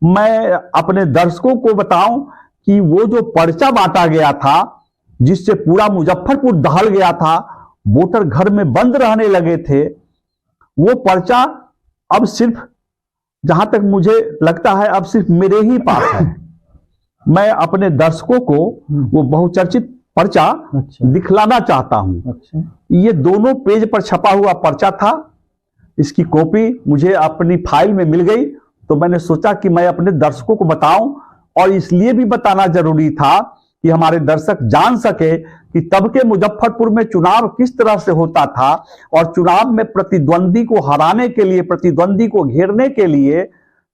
मैं अपने दर्शकों को बताऊं कि वो जो पर्चा बांटा गया था, जिससे पूरा मुजफ्फरपुर दहल गया था, वोटर घर में बंद रहने लगे थे, वो पर्चा अब सिर्फ, जहां तक मुझे लगता है, अब सिर्फ मेरे ही पास है। मैं अपने दर्शकों को वो बहुचर्चित पर्चा दिखलाना चाहता हूं। ये दोनों पेज पर छपा हुआ पर्चा था। इसकी कॉपी मुझे अपनी फाइल में मिल गई, तो मैंने सोचा कि मैं अपने दर्शकों को बताऊं, और इसलिए भी बताना जरूरी था कि हमारे दर्शक जान सके कि तब के मुजफ्फरपुर में चुनाव किस तरह से होता था, और चुनाव में प्रतिद्वंदी को हराने के लिए, प्रतिद्वंदी को घेरने के लिए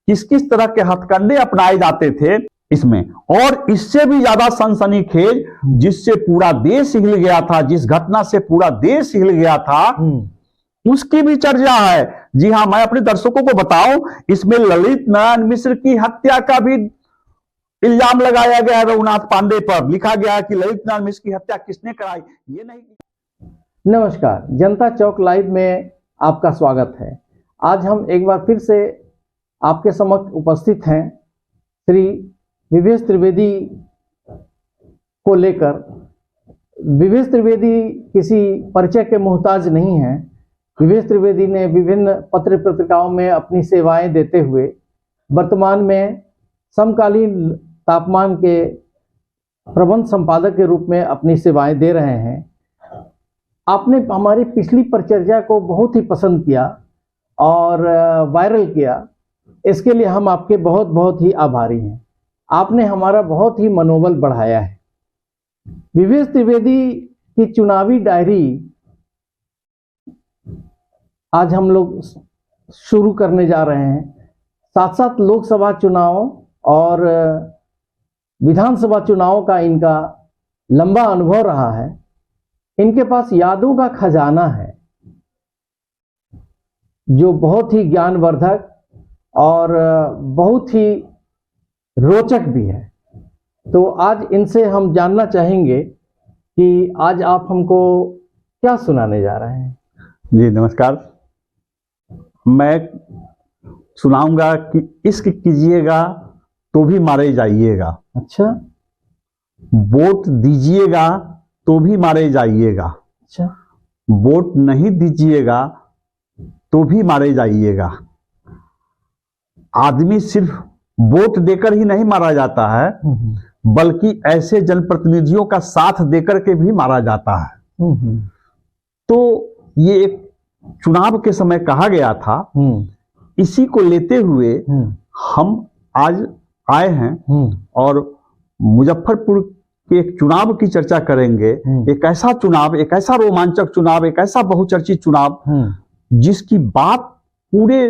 किस किस तरह के हथकंडे अपनाए जाते थे इसमें। और इससे भी ज्यादा सनसनीखेज, जिससे पूरा देश हिल गया था, जिस घटना से पूरा देश हिल गया था, उसकी भी चर्चा है। जी हां, मैं अपने दर्शकों को बताऊं, इसमें ललित नारायण मिश्र की हत्या का भी इल्जाम लगाया गया है रघुनाथ पांडे पर। लिखा गया है कि ललित नारायण मिश्र की हत्या किसने कराई, ये नहीं। नमस्कार, जनता चौक लाइव में आपका स्वागत है। आज हम एक बार फिर से आपके समक्ष उपस्थित हैं श्री विवेश त्रिवेदी को लेकर। विवेश त्रिवेदी किसी परिचय के मोहताज नहीं है। विवेश त्रिवेदी ने विभिन्न पत्र पत्रिकाओं में अपनी सेवाएं देते हुए वर्तमान में समकालीन तापमान के प्रबंध संपादक के रूप में अपनी सेवाएं दे रहे हैं। आपने हमारी पिछली परिचर्या को बहुत ही पसंद किया और वायरल किया, इसके लिए हम आपके बहुत बहुत ही आभारी हैं। आपने हमारा बहुत ही मनोबल बढ़ाया है। विवेश त्रिवेदी की चुनावी डायरी आज हम लोग शुरू करने जा रहे हैं। साथ साथ लोकसभा चुनाव और विधानसभा चुनाव का इनका लंबा अनुभव रहा है। इनके पास यादों का खजाना है जो बहुत ही ज्ञानवर्धक और बहुत ही रोचक भी है। तो आज इनसे हम जानना चाहेंगे कि आज आप हमको क्या सुनाने जा रहे हैं। जी नमस्कार। मैं सुनाऊंगा कि इश्क कीजिएगा तो भी मारे जाइएगा। अच्छा। वोट दीजिएगा तो भी मारे जाइएगा। अच्छा। वोट नहीं दीजिएगा तो भी मारे जाइएगा। आदमी सिर्फ वोट देकर ही नहीं मारा जाता है, बल्कि ऐसे जनप्रतिनिधियों का साथ देकर के भी मारा जाता है। तो ये एक चुनाव के समय कहा गया था। इसी को लेते हुए हम आज आए हैं और मुजफ्फरपुर के एक चुनाव की चर्चा करेंगे। एक ऐसा चुनाव, एक ऐसा रोमांचक चुनाव, एक ऐसा बहुचर्चित चुनाव जिसकी बात पूरे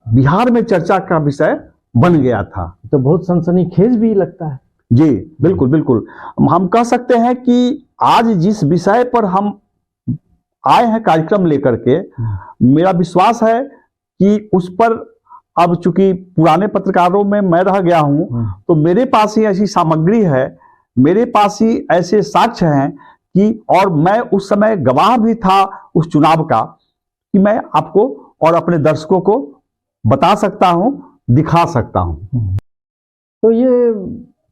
बिहार में चर्चा का विषय बन गया था। तो बहुत सनसनीखेज भी लगता है। जी बिल्कुल बिल्कुल। हम कह सकते हैं कि आज जिस विषय पर हम आए हैं कार्यक्रम लेकर के, मेरा विश्वास है कि उस पर अब चूंकि पुराने पत्रकारों में मैं रह गया हूं, तो मेरे पास ही ऐसी सामग्री है, मेरे पास ही ऐसे साक्ष्य हैं कि, और मैं उस समय गवाह भी था उस चुनाव का, कि मैं आपको और अपने दर्शकों को बता सकता हूं, दिखा सकता हूं। तो ये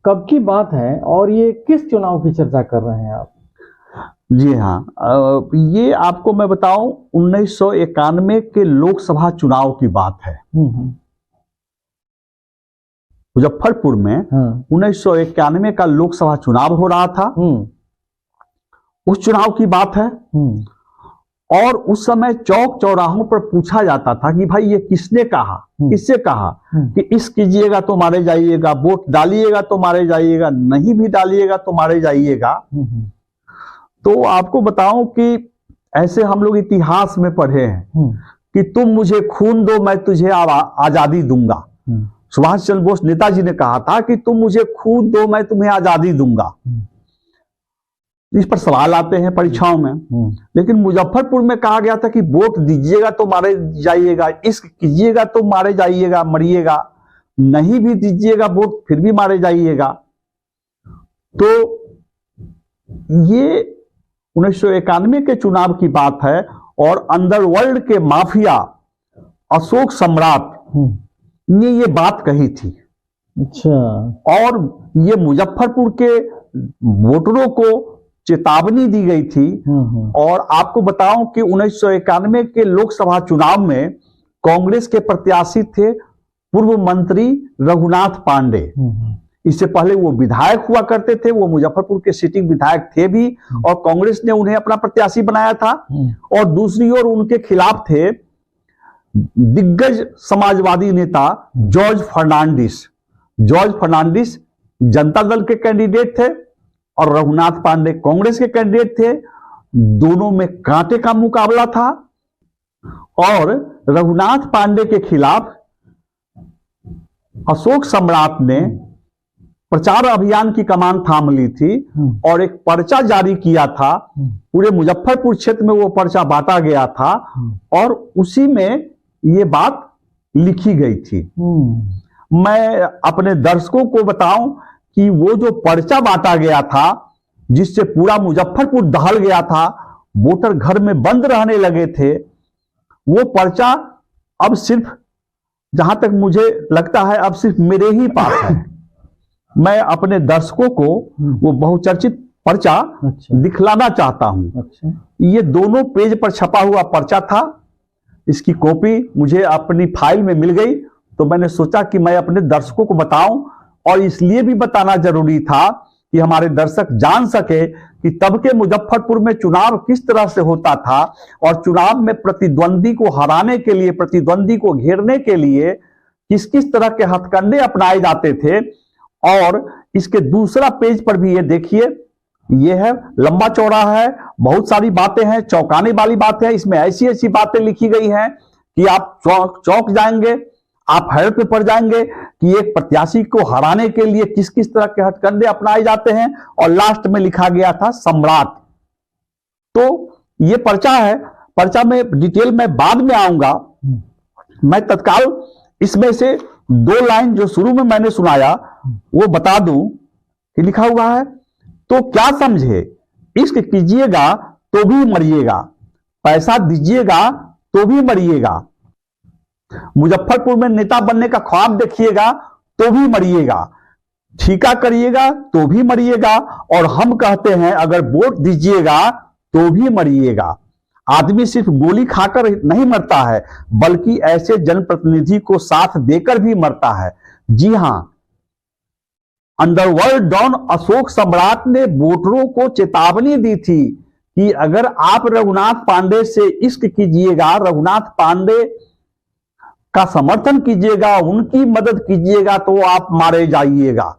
कब की बात है और ये किस चुनाव की चर्चा कर रहे हैं आप? जी हाँ, ये आपको मैं बताऊं 1991 के लोकसभा चुनाव की बात है। मुजफ्फरपुर में 1991 का लोकसभा चुनाव हो रहा था। उस चुनाव की बात है। और उस समय चौक चौराहों पर पूछा जाता था कि भाई ये किसने कहा, किससे कहा कि इस कीजिएगा तो मारे जाइएगा, वोट डालिएगा तो मारे जाइएगा, नहीं भी डालिएगा तो मारे जाइएगा। तो आपको बताऊं कि ऐसे हम लोग इतिहास में पढ़े हैं कि तुम मुझे खून दो मैं तुझे आजादी दूंगा। सुभाष चंद्र बोस नेताजी ने कहा था कि तुम मुझे खून दो मैं तुम्हें आजादी दूंगा। इस पर सवाल आते हैं परीक्षाओं में। लेकिन मुजफ्फरपुर में कहा गया था कि वोट दीजिएगा तो मारे जाइएगा, इश्क कीजिएगा तो मारे जाइएगा, मरिएगा, नहीं भी दीजिएगा वोट फिर भी मारे जाइएगा। तो ये 1991 के चुनाव की बात है। और अंडरवर्ल्ड के माफिया अशोक सम्राट ने ये बात कही थी। अच्छा। और ये मुजफ्फरपुर के वोटरों को चेतावनी दी गई थी। और आपको बताऊं कि 1991 के लोकसभा चुनाव में कांग्रेस के प्रत्याशी थे पूर्व मंत्री रघुनाथ पांडे। इससे पहले वो विधायक हुआ करते थे, वो मुजफ्फरपुर के सिटिंग विधायक थे भी, और कांग्रेस ने उन्हें अपना प्रत्याशी बनाया था। और दूसरी ओर उनके खिलाफ थे दिग्गज समाजवादी नेता जॉर्ज फर्नांडिस। जॉर्ज फर्नांडिस जनता दल के कैंडिडेट थे और रघुनाथ पांडे कांग्रेस के कैंडिडेट थे। दोनों में कांटे का मुकाबला था और रघुनाथ पांडे के खिलाफ अशोक सम्राट ने प्रचार अभियान की कमान थाम ली थी और एक पर्चा जारी किया था। पूरे मुजफ्फरपुर क्षेत्र में वो पर्चा बांटा गया था और उसी में ये बात लिखी गई थी। मैं अपने दर्शकों को बताऊं कि वो जो पर्चा बांटा गया था, जिससे पूरा मुजफ्फरपुर दहल गया था, वोटर घर में बंद रहने लगे थे, वो पर्चा अब सिर्फ, जहां तक मुझे लगता है, अब सिर्फ मेरे ही पास है। मैं अपने दर्शकों को वो बहुचर्चित पर्चा दिखलाना चाहता हूं। ये दोनों पेज पर छपा हुआ पर्चा था। इसकी कॉपी मुझे अपनी फाइल में मिल गई, तो मैंने सोचा कि मैं अपने दर्शकों को बताऊं, और इसलिए भी बताना जरूरी था कि हमारे दर्शक जान सके कि तब के मुजफ्फरपुर में चुनाव किस तरह से होता था और चुनाव में प्रतिद्वंदी को हराने के लिए, प्रतिद्वंदी को घेरने के लिए किस किस तरह के हथकंडे अपनाए जाते थे। और इसके दूसरा पेज पर भी ये देखिए, ये है, लंबा चौड़ा है, बहुत सारी बातें हैं, चौंकाने वाली बातें हैं। इसमें ऐसी ऐसी बातें लिखी गई हैं कि आप चौंक जाएंगे, आप हैरत में पड़ जाएंगे कि एक प्रत्याशी को हराने के लिए किस किस तरह के हथकंडे अपनाए जाते हैं। और लास्ट में लिखा गया था सम्राट। तो ये पर्चा है, पर्चा में डिटेल में बाद में आऊंगा। मैं तत्काल इसमें से 2 लाइन जो शुरू में मैंने सुनाया वो बता दूं कि लिखा हुआ है, तो क्या समझे, इश्क कीजिएगा तो भी मरिएगा, पैसा दीजिएगा तो भी मरिएगा, मुजफ्फरपुर में नेता बनने का ख्वाब देखिएगा तो भी मरिएगा, ठीका करिएगा तो भी मरिएगा, और हम कहते हैं अगर वोट दीजिएगा तो भी मरिएगा। आदमी सिर्फ गोली खाकर नहीं मरता है, बल्कि ऐसे जनप्रतिनिधि को साथ देकर भी मरता है। जी हां, अंडरवर्ल्ड डॉन अशोक सम्राट ने वोटरों को चेतावनी दी थी कि अगर आप रघुनाथ पांडे से इश्क कीजिएगा, रघुनाथ पांडे का समर्थन कीजिएगा, उनकी मदद कीजिएगा, तो आप मारे जाइएगा।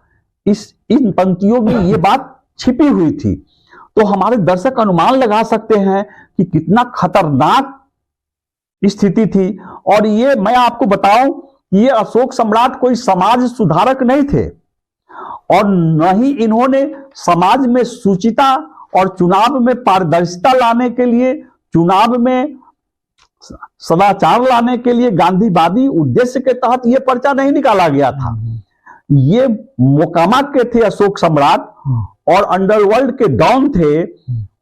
इन पंक्तियों में यह बात छिपी हुई थी। तो हमारे दर्शक अनुमान लगा सकते हैं कि कितना खतरनाक स्थिति थी। और ये मैं आपको बताऊं, ये अशोक सम्राट कोई समाज सुधारक नहीं थे और न ही इन्होंने समाज में शुचिता और चुनाव में पारदर्शिता लाने के लिए, चुनाव में सदाचार लाने के लिए गांधीवादी उद्देश्य के तहत यह पर्चा नहीं निकाला गया था। ये मोकामा के थे अशोक सम्राट और अंडरवर्ल्ड के डॉन थे।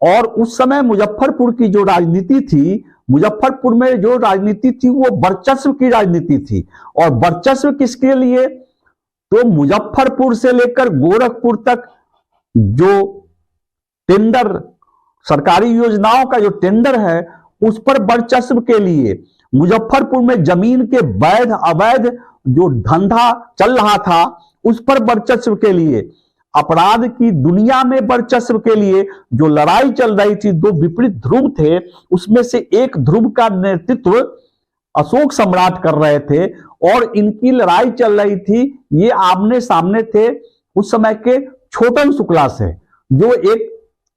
और उस समय मुजफ्फरपुर की जो राजनीति थी, मुजफ्फरपुर में जो राजनीति थी वो वर्चस्व की राजनीति थी। और वर्चस्व किसके लिए? तो मुजफ्फरपुर से लेकर गोरखपुर तक जो टेंडर, सरकारी योजनाओं का जो टेंडर है, उस पर वर्चस्व के लिए, मुजफ्फरपुर में जमीन के वैध अवैध जो धंधा चल रहा था उस पर वर्चस्व के लिए, अपराध की दुनिया में वर्चस्व के लिए जो लड़ाई चल रही थी, 2 विपरीत ध्रुव थे, उसमें से एक ध्रुव का नेतृत्व अशोक सम्राट कर रहे थे और इनकी लड़ाई चल रही थी। ये आमने सामने थे उस समय के छोटन शुक्ला से, जो एक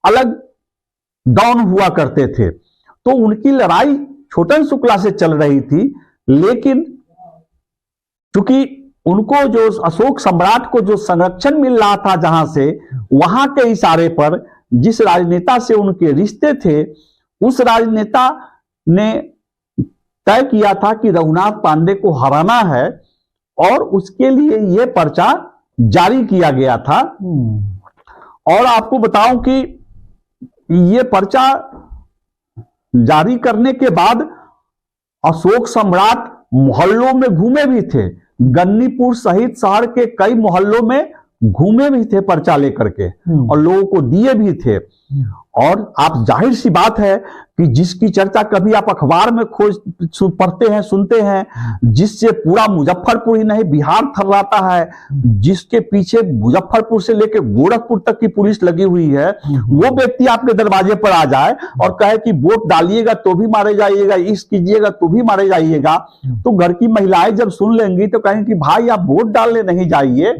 अलग डॉन हुआ करते थे। तो उनकी लड़ाई छोटन शुक्ला से चल रही थी, लेकिन चूंकि उनको जो अशोक सम्राट को जो संरक्षण मिल रहा था जहां से, वहां के इशारे पर जिस राजनेता से उनके रिश्ते थे, उस राजनेता ने तय किया था कि रघुनाथ पांडे को हराना है और उसके लिए यह पर्चा जारी किया गया था। और आपको बताऊं कि यह पर्चा जारी करने के बाद अशोक सम्राट मोहल्लों में घूमे भी थे, गन्नीपुर सहित शहर के कई मोहल्लों में घूमे भी थे पर्चा लेकर के और लोगों को दिए भी थे। और आप जाहिर सी बात है कि जिसकी चर्चा कभी आप अखबार में पढ़ते हैं, सुनते हैं, जिससे पूरा मुजफ्फरपुर ही नहीं बिहार थर्राता है, जिसके पीछे मुजफ्फरपुर से लेकर गोरखपुर तक की पुलिस लगी हुई है, वो व्यक्ति आपके दरवाजे पर आ जाए और कहे कि वोट डालिएगा तो भी मारे जाइएगा, इस कीजिएगा तो भी मारे जाइएगा, तो घर की महिलाएं जब सुन लेंगी तो कहेंगी कि भाई आप वोट डालने नहीं जाइए।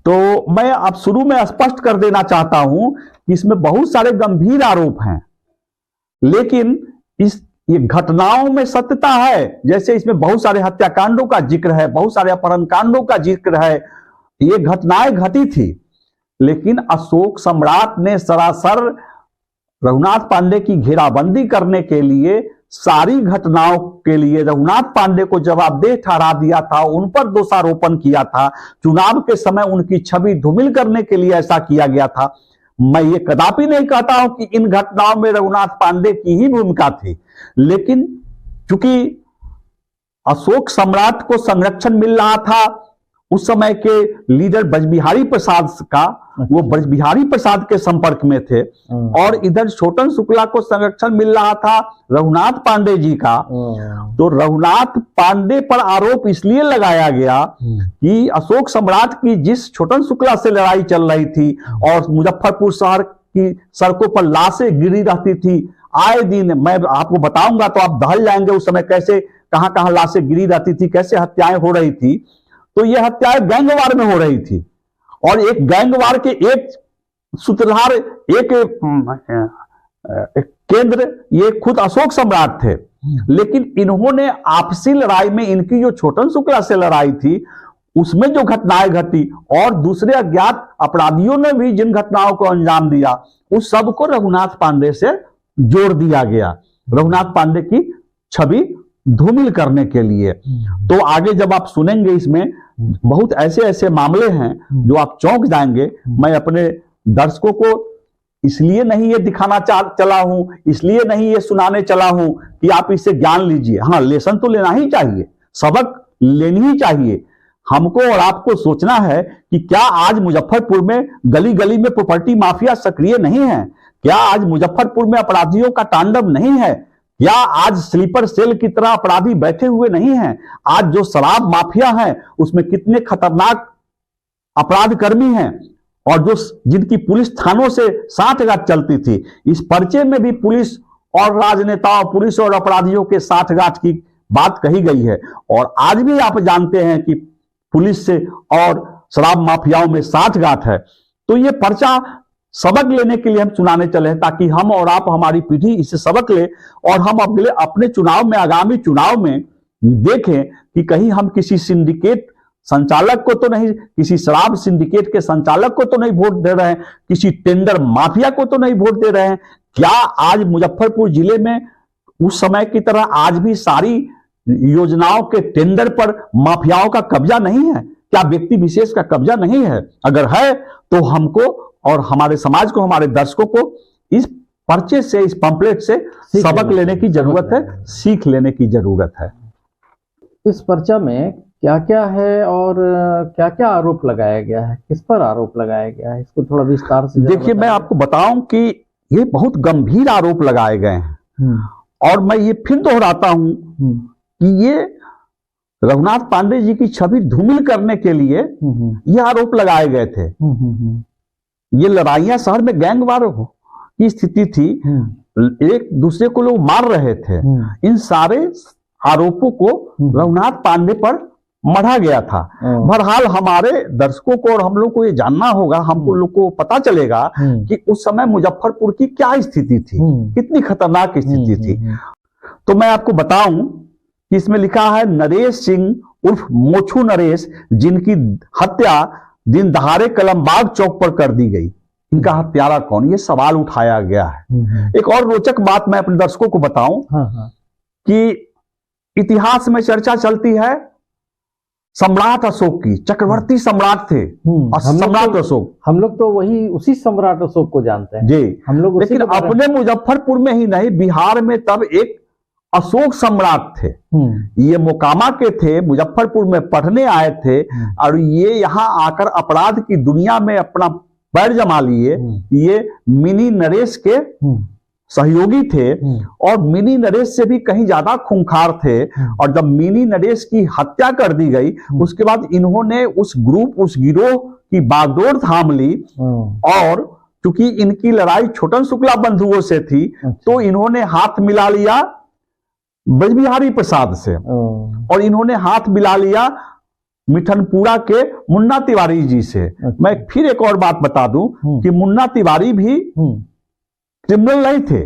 तो मैं अब शुरू में स्पष्ट कर देना चाहता हूं कि इसमें बहुत सारे गंभीर आरोप हैं, लेकिन ये घटनाओं में सत्यता है। जैसे इसमें बहुत सारे हत्याकांडों का जिक्र है, बहुत सारे अपहरण कांडों का जिक्र है, ये घटनाएं घटी थी, लेकिन अशोक सम्राट ने सरासर रघुनाथ पांडे की घेराबंदी करने के लिए, सारी घटनाओं के लिए रघुनाथ पांडे को जवाबदेह ठहरा दिया था, उन पर दोषारोपण किया था, चुनाव के समय उनकी छवि धूमिल करने के लिए ऐसा किया गया था। मैं ये कदापि नहीं कहता हूं कि इन घटनाओं में रघुनाथ पांडे की ही भूमिका थी, लेकिन चूंकि अशोक सम्राट को संरक्षण मिल रहा था उस समय के लीडर ब्रजबिहारी प्रसाद का, वो ब्रजबिहारी प्रसाद के संपर्क में थे, और इधर छोटन शुक्ला को संरक्षण मिल रहा था रघुनाथ पांडे जी का। तो रघुनाथ पांडे पर आरोप इसलिए लगाया गया कि अशोक सम्राट की जिस छोटन शुक्ला से लड़ाई चल रही थी और मुजफ्फरपुर शहर की सड़कों पर लाशें गिरी रहती थी आए दिन, मैं आपको बताऊंगा तो आप दहल जाएंगे उस समय कैसे कहां कहां लाशें गिरी रहती थी, कैसे हत्याएं हो रही थी। तो यह हत्याएं गैंगवार में हो रही थी, और एक गैंगवार के एक सूत्रधार, एक केंद्र ये खुद अशोक सम्राट थे। लेकिन इन्होंने आपसी लड़ाई में, इनकी जो छोटन शुक्ला से लड़ाई थी उसमें जो घटनाएं घटी और दूसरे अज्ञात अपराधियों ने भी जिन घटनाओं को अंजाम दिया, उस सबको रघुनाथ पांडे से जोड़ दिया गया, रघुनाथ पांडे की छवि धूमिल करने के लिए। तो आगे जब आप सुनेंगे इसमें बहुत ऐसे ऐसे मामले हैं जो आप चौंक जाएंगे। मैं अपने दर्शकों को इसलिए नहीं ये दिखाना चला हूं, इसलिए नहीं ये सुनाने चला हूं कि आप इससे ज्ञान लीजिए। हाँ, लेसन तो लेना ही चाहिए, सबक लेनी ही चाहिए। हमको और आपको सोचना है कि क्या आज मुजफ्फरपुर में गली गली में प्रॉपर्टी माफिया सक्रिय नहीं है? क्या आज मुजफ्फरपुर में अपराधियों का तांडव नहीं है? या आज स्लीपर सेल की तरह अपराधी बैठे हुए नहीं हैं? आज जो शराब माफिया है उसमें कितने खतरनाक अपराध कर्मी हैं, और जो जिनकी पुलिस थानों से साठगांठ चलती थी। इस पर्चे में भी पुलिस और राजनेताओं, पुलिस और अपराधियों के साठगांठ की बात कही गई है। और आज भी आप जानते हैं कि पुलिस से और शराब माफियाओं में साठगांठ है। तो ये पर्चा सबक लेने के लिए हम सुनाने चले हैं, ताकि हम और आप, हमारी पीढ़ी इससे सबक ले और हम अपने चुनाव में, आगामी चुनाव में देखें कि कहीं हम किसी सिंडिकेट संचालक को तो नहीं, किसी शराब सिंडिकेट के संचालक को तो नहीं वोट दे रहे हैं, किसी टेंडर माफिया को तो नहीं वोट दे रहे हैं। क्या आज मुजफ्फरपुर जिले में उस समय की तरह आज भी सारी योजनाओं के टेंडर पर माफियाओं का कब्जा नहीं है? क्या व्यक्ति विशेष का कब्जा नहीं है? अगर है तो हमको और हमारे समाज को, हमारे दर्शकों को इस पर्चे से, इस पंपलेट से सबक लेने की जरूरत है, सीख लेने की जरूरत है। इस पर्चा में क्या क्या है और क्या क्या आरोप लगाया गया है, किस पर आरोप लगाया गया है, इसको थोड़ा विस्तार से देखिए। मैं आपको बताऊं कि ये बहुत गंभीर आरोप लगाए गए हैं, और मैं ये फिर दोहराता हूं कि ये रघुनाथ पांडे जी की छवि धूमिल करने के लिए ये आरोप लगाए गए थे। ये लड़ाइयां शहर में गैंगवार की स्थिति थी, एक दूसरे को लोग मार रहे थे। इन सारे आरोपों को रघुनाथ पांडे पर मढ़ा गया था। बहरहाल हमारे दर्शकों को और हम लोग को ये जानना होगा, हमको लोग को पता चलेगा कि उस समय मुजफ्फरपुर की क्या स्थिति थी, कितनी खतरनाक स्थिति थी। तो मैं आपको बताऊं कि इसमें लिखा है नरेश सिंह उर्फ मोछू नरेश, जिनकी हत्या दिन दहाड़े कलमबाग चौक पर कर दी गई। इनका हत्यारा कौन, ये सवाल उठाया गया है। एक और रोचक बात मैं अपने दर्शकों को बताऊं कि इतिहास में चर्चा चलती है सम्राट अशोक की, चक्रवर्ती सम्राट थे सम्राट अशोक। हम लोग तो वही उसी सम्राट अशोक को जानते हैं जी, हम लोग। लेकिन अपने मुजफ्फरपुर में ही नहीं, बिहार में तब एक अशोक सम्राट थे। ये मोकामा के थे, मुजफ्फरपुर में पढ़ने आए थे और ये यहाँ आकर अपराध की दुनिया में अपना पैर जमा लिए। ये मिनी नरेश के सहयोगी थे और मिनी नरेश से भी कहीं ज्यादा खूंखार थे। और जब मिनी नरेश की हत्या कर दी गई उसके बाद इन्होंने उस गिरोह की बागडोर थाम ली। और चूंकि इनकी लड़ाई छोटन शुक्ला बंधुओं से थी तो इन्होंने हाथ मिला लिया ब्रजबिहारी प्रसाद से और इन्होंने हाथ मिला लिया मिठनपुरा के मुन्ना तिवारी जी से। मैं फिर एक और बात बता दूं कि मुन्ना तिवारी भी क्रिमिनल नहीं थे,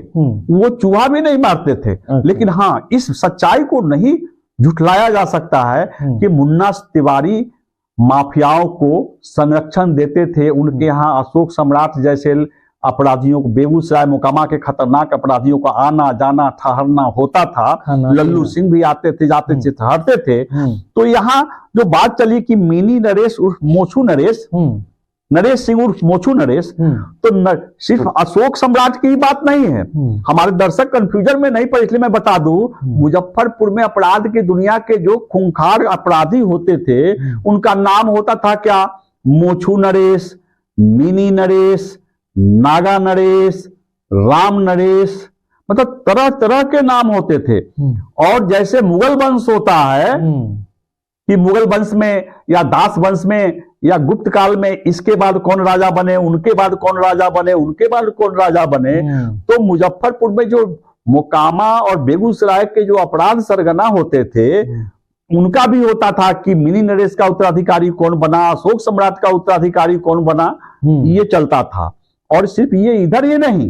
वो चूहा भी नहीं मारते थे। लेकिन हाँ, इस सच्चाई को नहीं झुठलाया जा सकता है कि मुन्ना तिवारी माफियाओं को संरक्षण देते थे। उनके यहाँ अशोक सम्राट जैसे अपराधियों को, बेगूसराय मोकामा के खतरनाक अपराधियों को आना जाना ठहरना होता था। लल्लू सिंह भी आते थे, जाते थे, ठहरते थे। तो यहाँ जो बात चली कि मिनी नरेश उर्फ मोछू नरेश, नरेश सिंह उर्फ मोछू नरेश, तो सिर्फ अशोक सम्राट की ही बात नहीं है। हमारे दर्शक कंफ्यूजन में नहीं पड़े इसलिए मैं बता दूं, मुजफ्फरपुर में अपराध की दुनिया के जो खूंखार अपराधी होते थे उनका नाम होता था क्या? मोछू नरेश, मिनी नरेश, नागा नरेश, राम नरेश, मतलब तरह तरह के नाम होते थे। और जैसे मुगल वंश होता है कि मुगल वंश में या दास वंश में या गुप्त काल में इसके बाद कौन राजा बने, उनके बाद कौन राजा बने, उनके बाद कौन राजा बने, तो मुजफ्फरपुर में जो मोकामा और बेगूसराय के जो अपराध सरगना होते थे उनका भी होता था कि मिनी नरेश का उत्तराधिकारी कौन बना, अशोक सम्राट का उत्तराधिकारी कौन बना, ये चलता था। और सिर्फ ये इधर ये नहीं,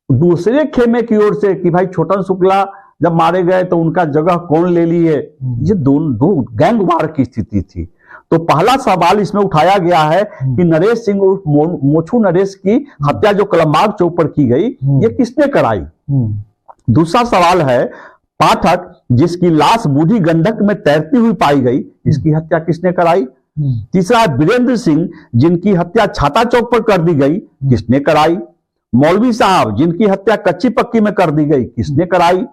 दूसरे खेमे की ओर से कि भाई छोटन शुक्ला जब मारे गए तो उनका जगह कौन ले लिए, ये दो गैंग वार की स्थिति थी। तो पहला सवाल इसमें उठाया गया है कि नरेश सिंह उर्फ मोछू नरेश की हत्या जो कलमबाग चौक पर की गई ये किसने कराई। दूसरा सवाल है पाठक जिसकी लाश बूढ़ी गंडक में तैरती हुई पाई गई, इसकी हत्या किसने कराई। तीसरा है वीरेंद्र सिंह जिनकी हत्या छाता चौक पर कर दी गई, किसने कराई। मौलवी साहब जिनकी हत्या कच्ची पक्की में कर दी गई, किसने कराई।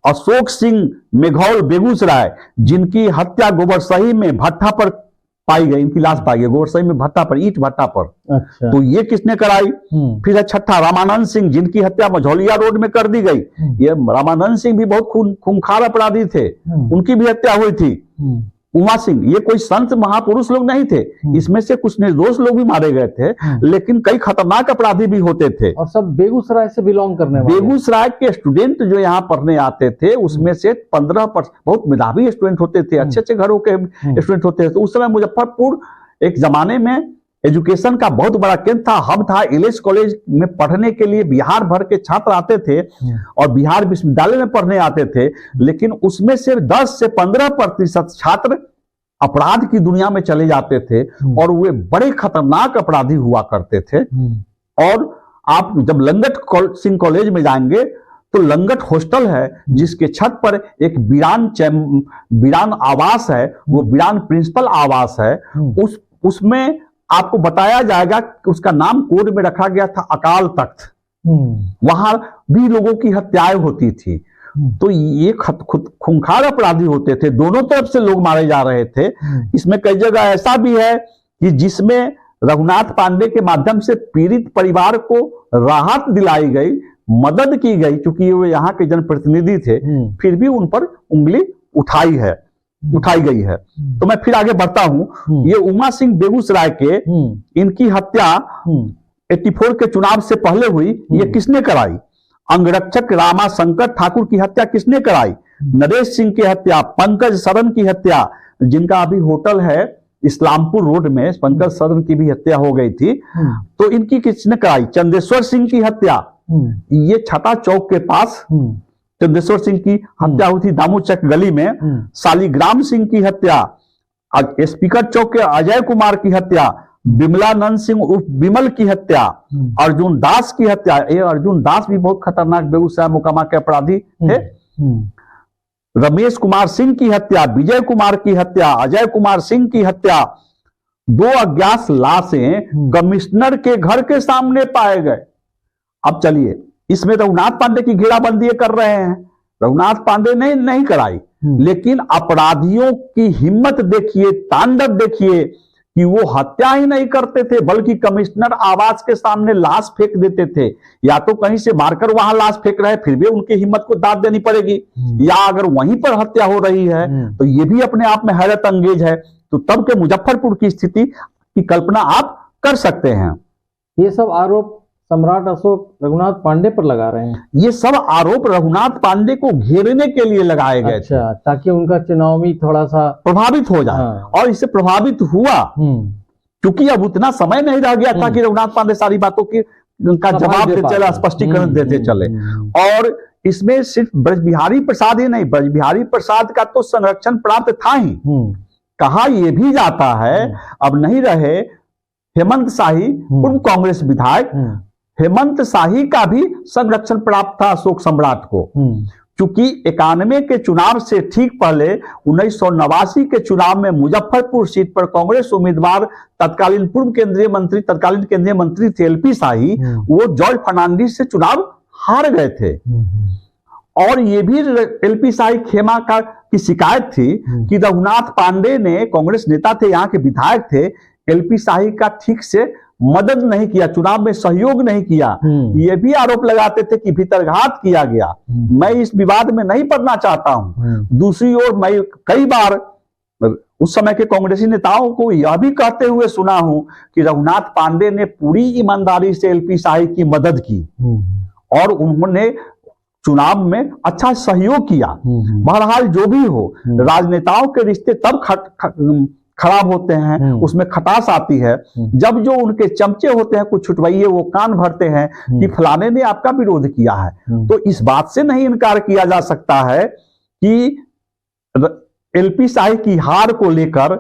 अशोक सिंह मेघौल बेगूसराय जिनकी हत्या गोबरसही में भट्टा पर पाई गई, इनकी लाश पाई गई गोबरसही में भट्टा पर, ईंट भट्टा पर। अच्छा। तो ये किसने कराई। फिर है छठा रामानंद सिंह जिनकी हत्या मझौलिया रोड में कर दी गई। ये रामानंद सिंह भी बहुत खूंखार अपराधी थे, उनकी भी हत्या हुई थी। उमा सिंह, ये कोई संत महापुरुष लोग नहीं थे, इसमें से कुछ निर्दोष लोग भी मारे गए थे, लेकिन कई खतरनाक अपराधी भी होते थे और सब बेगूसराय से बिलोंग करने वाले। बेगूसराय के स्टूडेंट जो यहाँ पढ़ने आते थे उसमें से 15% बहुत मेधावी स्टूडेंट होते थे, अच्छे अच्छे घरों के स्टूडेंट होते थे। तो उस समय मुजफ्फरपुर एक जमाने में एजुकेशन का बहुत बड़ा केंद्र था, हब था। एलएस कॉलेज में पढ़ने के लिए बिहार भर के छात्र आते थे और बिहार विश्वविद्यालय में पढ़ने आते थे, लेकिन उसमें सिर्फ 10 से 15% छात्र अपराध की दुनिया में चले जाते थे और वे बड़े खतरनाक अपराधी हुआ करते थे। और आप जब लंगट सिंह कॉलेज में जाएंगे तो लंगट हॉस्टल है जिसके छत पर एक वीरान आवास है, वो वीरान प्रिंसिपल आवास है। उसमें आपको बताया जाएगा कि उसका नाम कोड में रखा गया था अकाल तख्त। वहां भी लोगों की हत्याएं होती थी। तो ये खूंखार अपराधी होते थे, दोनों तरफ से लोग मारे जा रहे थे। इसमें कई जगह ऐसा भी है कि जिसमें रघुनाथ पांडे के माध्यम से पीड़ित परिवार को राहत दिलाई गई, मदद की गई, क्योंकि वो यहाँ के जनप्रतिनिधि थे, फिर भी उन पर उंगली उठाई गई है। तो मैं फिर आगे बढ़ता हूं। ये उमा सिंह बेगूसराय के, इनकी हत्या 84 के चुनाव से पहले हुई। ये किसने कराई। अंगरक्षक रामा शंकर ठाकुर की हत्या किसने कराई। नरेश सिंह की हत्या, पंकज सरन की हत्या, जिनका अभी होटल है इस्लामपुर रोड में, पंकज सरन की भी हत्या हो गई थी, तो इनकी किसने कराई। चंदेश्वर सिंह की हत्या, ये छाता चौक के पास चंदेश्वर सिंह की हत्या हुई थी दामूचक गली में। शालिग्राम सिंह की हत्या, स्पीकर चौक के अजय कुमार की हत्या, बिमलानंद सिंह उर्फ बिमल की हत्या, अर्जुन दास की हत्या। ये अर्जुन दास भी बहुत खतरनाक बेगूसराय मोकामा के अपराधी थे। रमेश कुमार सिंह की हत्या, विजय कुमार की हत्या, अजय कुमार सिंह की हत्या। 2 अज्ञात लाशें कमिश्नर के घर के सामने पाए गए। अब चलिए, इसमें रघुनाथ पांडे की घेराबंदी कर रहे हैं, रघुनाथ पांडे ने नहीं कराई, लेकिन अपराधियों की हिम्मत देखिए, तांडव देखिए कि वो हत्या ही नहीं करते थे बल्कि कमिश्नर आवास के सामने लाश फेंक देते थे। या तो कहीं से मारकर वहां लाश फेंक रहे फिर भी उनकी हिम्मत को दाद देनी पड़ेगी, या अगर वहीं पर हत्या हो रही है तो ये भी अपने आप में हैरत अंगेज है। तो तब के मुजफ्फरपुर की स्थिति की कल्पना आप कर सकते हैं। ये सब आरोप सम्राट अशोक रघुनाथ पांडे पर लगा रहे हैं। ये सब आरोप रघुनाथ पांडे को घेरने के लिए लगाए गए थे, अच्छा, ताकि उनका चुनावी थोड़ा सा प्रभावित हो जाए। हाँ। और इससे प्रभावित हुआ क्योंकि अब उतना समय नहीं रह गया था कि रघुनाथ पांडे सारी बातों की उनका जवाब देते चले, स्पष्टीकरण देते चले। और इसमें सिर्फ ब्रजबिहारी प्रसाद ही नहीं, ब्रजबिहारी प्रसाद का तो संरक्षण प्राप्त था ही, कहा यह भी जाता है अब नहीं रहे हेमंत शाही पूर्व कांग्रेस विधायक, हेमंत शाही का भी संरक्षण प्राप्त था अशोक सम्राट को। क्योंकि 91 के चुनाव से ठीक पहले 1989 के चुनाव में मुजफ्फरपुर सीट पर कांग्रेस उम्मीदवार तत्कालीन तत्कालीन केंद्रीय मंत्री थे एलपी शाही, वो जॉर्ज फर्नांडिस से चुनाव हार गए थे। और ये भी एलपी शाही खेमा की शिकायत थी कि रघुनाथ पांडे ने, कांग्रेस नेता थे, यहाँ के विधायक थे, एलपी शाही का ठीक से मदद नहीं किया, चुनाव में सहयोग नहीं किया। ये भी आरोप लगाते थे कि भीतरघात किया गया। मैं इस विवाद में नहीं पड़ना चाहता हूं। दूसरी ओर मैं कई बार उस समय के कांग्रेसी नेताओं को यह भी कहते हुए सुना हूं कि रघुनाथ पांडे ने पूरी ईमानदारी से एलपी शाही की मदद की और उन्होंने चुनाव में अच्छा सहयोग किया। बहरहाल जो भी हो, राजनेताओं के रिश्ते तब खराब होते हैं, उसमें खटास आती है जब जो उनके चमचे होते हैं, कुछ छुटवाइये, वो कान भरते हैं कि फलाने ने आपका विरोध किया है। तो इस बात से नहीं इनकार किया जा सकता है कि एलपी शाही की हार को लेकर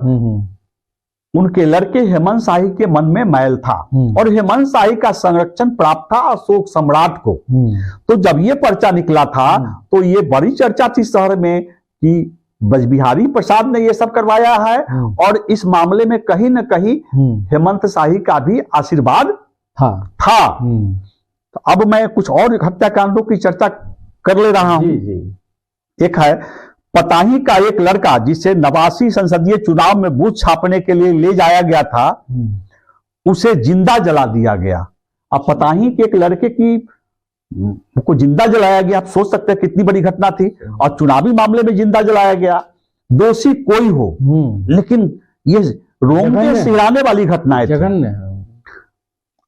उनके लड़के हेमंत शाही के मन में मैल था और हेमंत शाही का संरक्षण प्राप्त था अशोक सम्राट को। तो जब ये पर्चा निकला था तो ये बड़ी चर्चा थी शहर में कि ब्रजबिहारी प्रसाद ने ये सब करवाया है और इस मामले में कहीं न कहीं हेमंत शाही का भी आशीर्वाद था। तो अब मैं कुछ और हत्याकांडों की चर्चा कर ले रहा हूं। एक है पताही का एक लड़का जिसे 89 संसदीय चुनाव में बूथ छापने के लिए ले जाया गया था, उसे जिंदा जला दिया गया। अब पताही के एक लड़के की को जिंदा जलाया गया, आप सोच सकते हैं कितनी बड़ी घटना थी। और चुनावी मामले में जिंदा जलाया गया, दोषी कोई हो, लेकिन ये रोंगटे सिहराने वाली घटना है, जघन्य।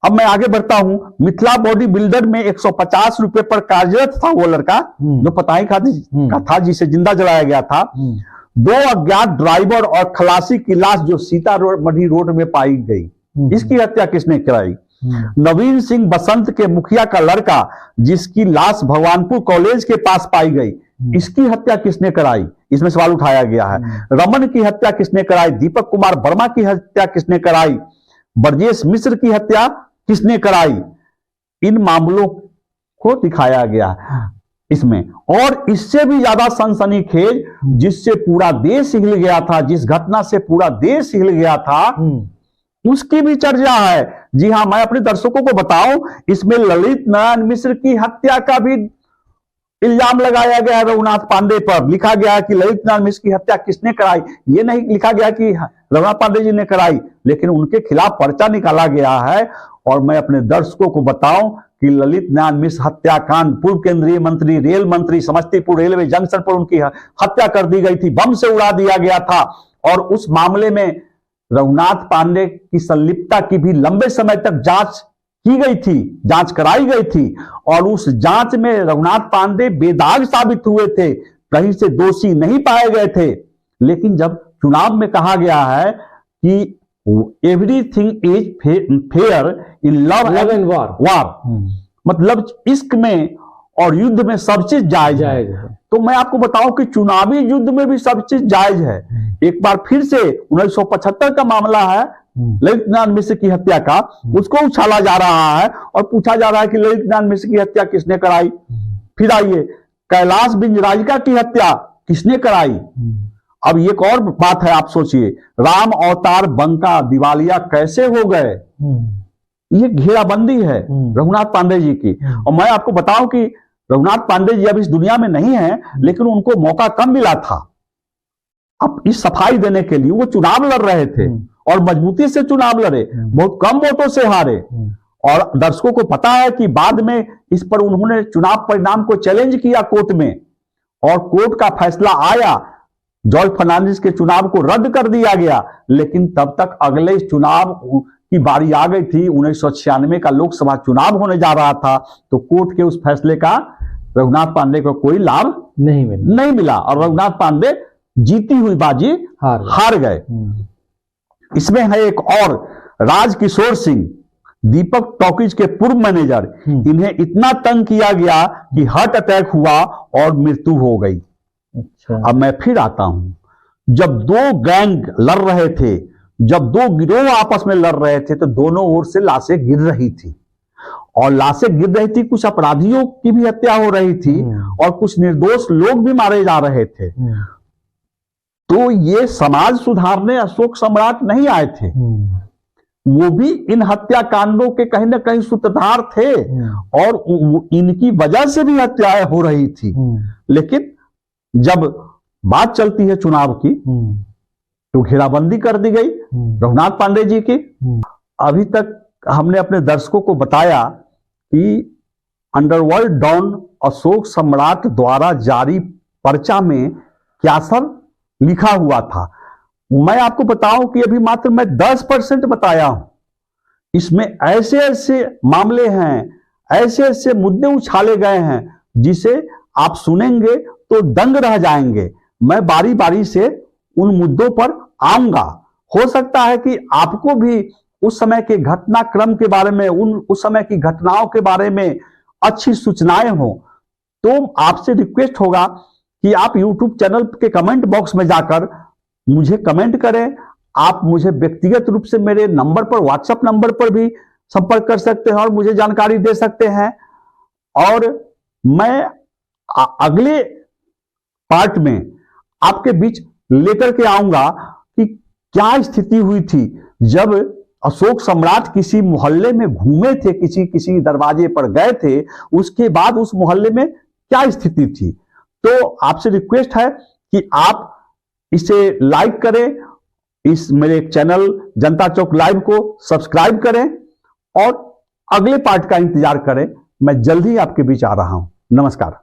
अब मैं आगे बढ़ता हूं। मिथिला बॉडी बिल्डर में 150 रुपए पर कार्यरत था वो लड़का जो पताही का था, जिसे जिंदा जलाया गया था। 2 अज्ञात ड्राइवर और खलासी की लाश जो सीतामढ़ी रोड में पाई गई, इसकी हत्या किसने कराई? नवीन सिंह बसंत के मुखिया का लड़का जिसकी लाश भगवानपुर कॉलेज के पास पाई गई, इसकी हत्या किसने कराई? इसमें सवाल उठाया गया है। रमन की हत्या किसने कराई? दीपक कुमार वर्मा की हत्या किसने कराई? ब्रजेश मिश्र की हत्या किसने कराई? इन मामलों को दिखाया गया इसमें। और इससे भी ज्यादा सनसनीखेज, जिससे पूरा देश हिल गया था, जिस घटना से पूरा देश हिल गया था, उसकी भी चर्चा है। जी हां, मैं अपने दर्शकों को बताऊं, इसमें ललित नारायण मिश्र की हत्या का भी इल्जाम लगाया गया है रघुनाथ पांडे पर। लिखा गया है कि ललित नारायण मिश्र की हत्या किसने कराई, ये नहीं लिखा गया कि रघुनाथ पांडे जी ने कराई, लेकिन उनके खिलाफ पर्चा निकाला गया है। और मैं अपने दर्शकों को बताऊं कि ललित नारायण मिश्र हत्याकांड, पूर्व केंद्रीय मंत्री, रेल मंत्री, समस्तीपुर रेलवे जंक्शन पर उनकी हत्या कर दी गई थी, बम से उड़ा दिया गया था। और उस मामले में रघुनाथ पांडे की संलिप्तता की भी लंबे समय तक जांच की गई थी, जांच कराई गई थी। और उस जांच में रघुनाथ पांडे बेदाग साबित हुए थे, कहीं से दोषी नहीं पाए गए थे। लेकिन जब चुनाव में कहा गया है कि everything is fair in love and वार, मतलब इश्क में और युद्ध में सब चीज जायज है, तो मैं आपको बताऊं कि चुनावी युद्ध में भी सब चीज जायज है। एक बार फिर से 1975 का मामला है ललित नारायण मिश्र की हत्या का, उसको उछाला जा रहा है और पूछा जा रहा है कि ललित नारायण मिश्र की हत्या किसने कराई। फिर आइए, कैलाश बिंजराजिका की हत्या किसने कराई? अब एक और बात है, आप सोचिए, राम अवतार बंका दिवालिया कैसे हो गए? ये घेराबंदी है रघुनाथ पांडे जी की। और मैं आपको बताऊं कि रघुनाथ पांडे जी अब इस दुनिया में नहीं है, लेकिन उनको मौका कम मिला था अब इस सफाई देने के लिए। वो चुनाव लड़ रहे थे और मजबूती से चुनाव लड़े, बहुत कम वोटों से हारे। और दर्शकों को पता है कि बाद में इस पर उन्होंने चुनाव परिणाम को चैलेंज किया कोर्ट में, और कोर्ट का फैसला आया, जॉर्ज फर्नांडिस के चुनाव को रद्द कर दिया गया। लेकिन तब तक अगले चुनाव की बारी आ गई थी। 1996 का लोकसभा चुनाव होने जा रहा था, तो कोर्ट के उस फैसले का रघुनाथ पांडे को कोई लाभ नहीं मिला और रघुनाथ पांडे जीती हुई बाजी हार गए। इसमें है एक और, राजकिशोर सिंह, दीपक टॉकीज के पूर्व मैनेजर, इन्हें इतना तंग किया गया कि हार्ट अटैक हुआ और मृत्यु हो गई। अच्छा। अब मैं फिर आता हूं, जब दो गैंग लड़ रहे थे, जब दो गिरोह आपस में लड़ रहे थे, तो दोनों ओर से लाशें गिर रही थी और लाशें गिर रही थी, कुछ अपराधियों की भी हत्या हो रही थी और कुछ निर्दोष लोग भी मारे जा रहे थे। तो ये समाज सुधारने अशोक सम्राट नहीं आए थे, वो भी इन हत्याकांडों के कहीं ना कहीं सूत्रधार थे और इनकी वजह से भी हत्याएं हो रही थी। लेकिन जब बात चलती है चुनाव की, तो घेराबंदी कर दी गई रघुनाथ पांडे जी की। अभी तक हमने अपने दर्शकों को बताया कि अंडरवर्ल्ड डॉन अशोक सम्राट द्वारा जारी पर्चा में क्या सब लिखा हुआ था। मैं आपको बताऊं कि अभी मात्र मैं 10% बताया हूं। इसमें ऐसे ऐसे मामले हैं, ऐसे ऐसे मुद्दे उछाले गए हैं, जिसे आप सुनेंगे तो दंग रह जाएंगे। मैं बारी बारी से उन मुद्दों पर आऊंगा। हो सकता है कि आपको भी उस समय के घटनाक्रम के बारे में, उस समय की घटनाओं के बारे में अच्छी सूचनाएं हो, तो आपसे रिक्वेस्ट होगा कि आप YouTube चैनल के कमेंट बॉक्स में जाकर मुझे कमेंट करें। आप मुझे व्यक्तिगत रूप से मेरे नंबर पर, व्हाट्सएप नंबर पर भी संपर्क कर सकते हैं और मुझे जानकारी दे सकते हैं। और मैं अगले पार्ट में आपके बीच लेकर के आऊंगा कि क्या स्थिति हुई थी जब अशोक सम्राट किसी मोहल्ले में घूमे थे, किसी दरवाजे पर गए थे, उसके बाद उस मोहल्ले में क्या स्थिति थी। तो आपसे रिक्वेस्ट है कि आप इसे लाइक करें, इस मेरे चैनल जनता चौक लाइव को सब्सक्राइब करें और अगले पार्ट का इंतजार करें। मैं जल्द ही आपके बीच आ रहा हूं। नमस्कार।